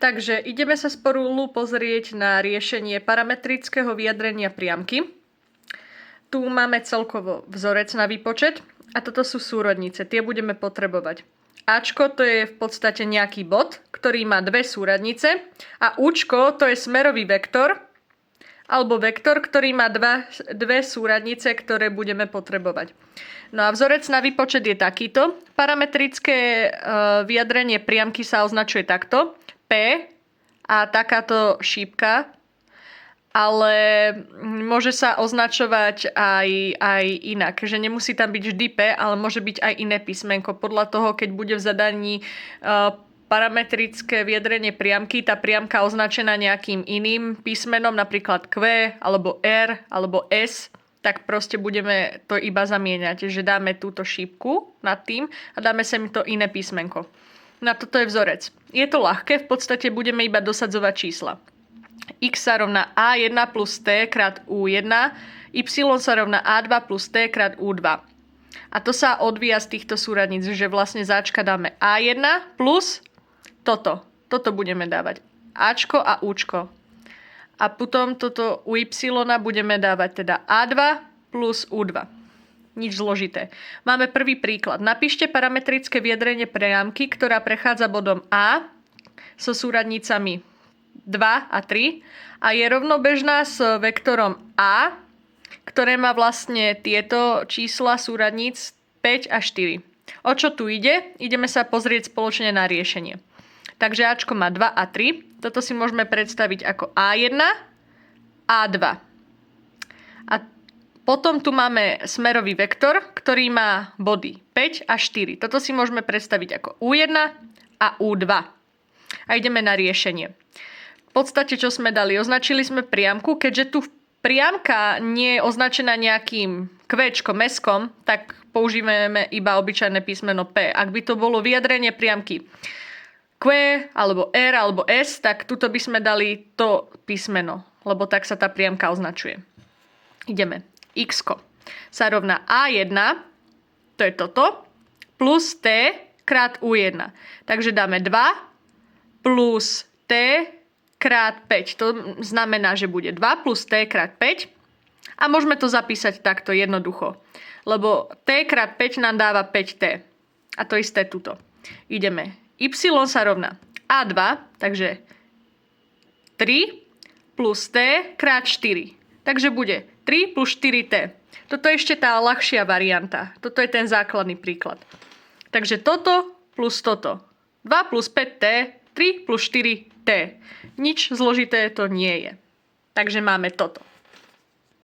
Takže ideme sa spolu pozrieť na riešenie parametrického vyjadrenia priamky. Tu máme celkovo vzorec na výpočet a toto sú súrodnice. Tie budeme potrebovať. Ačko to je v podstate nejaký bod, ktorý má dve súradnice a účko to je smerový vektor alebo vektor, ktorý má dve súradnice, ktoré budeme potrebovať. No a vzorec na výpočet je takýto. Parametrické vyjadrenie priamky sa označuje takto. P a takáto šípka, ale môže sa označovať aj inak. Že nemusí tam byť vždy P, ale môže byť aj iné písmenko. Podľa toho, keď bude v zadaní parametrické vyjadrenie priamky, tá priamka označená nejakým iným písmenom, napríklad Q, alebo R, alebo S, tak proste budeme to iba zamieňať. Že dáme túto šípku nad tým a dáme sem to iné písmenko. No toto je vzorec. Je to ľahké, v podstate budeme iba dosadzovať čísla. X sa rovná A1 plus T krát U1, Y sa rovná A2 plus T krát U2. A to sa odvíja z týchto súradníc, že vlastne záčka dáme A1 plus toto. Toto budeme dávať. Ačko a Učko. A potom toto u Y budeme dávať teda A2 plus U2. Nič zložité. Máme prvý príklad. Napíšte parametrické vyjadrenie priamky, ktorá prechádza bodom A so súradnicami 2 a 3 a je rovnobežná s vektorom A, ktoré má vlastne tieto čísla súradníc 5 a 4. O čo tu ide? Ideme sa pozrieť spoločne na riešenie. Takže Ačko má 2 a 3. Toto si môžeme predstaviť ako A1, A2. A potom tu máme smerový vektor, ktorý má body 5 a 4. Toto si môžeme predstaviť ako U1 a U2. A ideme na riešenie. V podstate, čo sme dali? Označili sme priamku. Keďže tu priamka nie je označená nejakým kvéčkom, meskom, tak používame iba obyčajné písmeno P. Ak by to bolo vyjadrenie priamky Q, alebo R, alebo S, tak tuto by sme dali to písmeno, lebo tak sa tá priamka označuje. Ideme. X sa rovná A1, to je toto, plus T krát U1. Takže dáme 2 plus T krát 5. To znamená, že bude 2 plus T krát 5. A môžeme to zapísať takto jednoducho. Lebo T krát 5 nám dáva 5T. A to isté tuto. Ideme. Y sa rovná A2, takže 3 plus T krát 4. Takže bude 3 plus 4T. Toto je ešte tá ľahšia varianta. Toto je ten základný príklad. Takže toto plus toto. 2 plus 5T, 3 plus 4T. Nič zložité to nie je. Takže máme toto.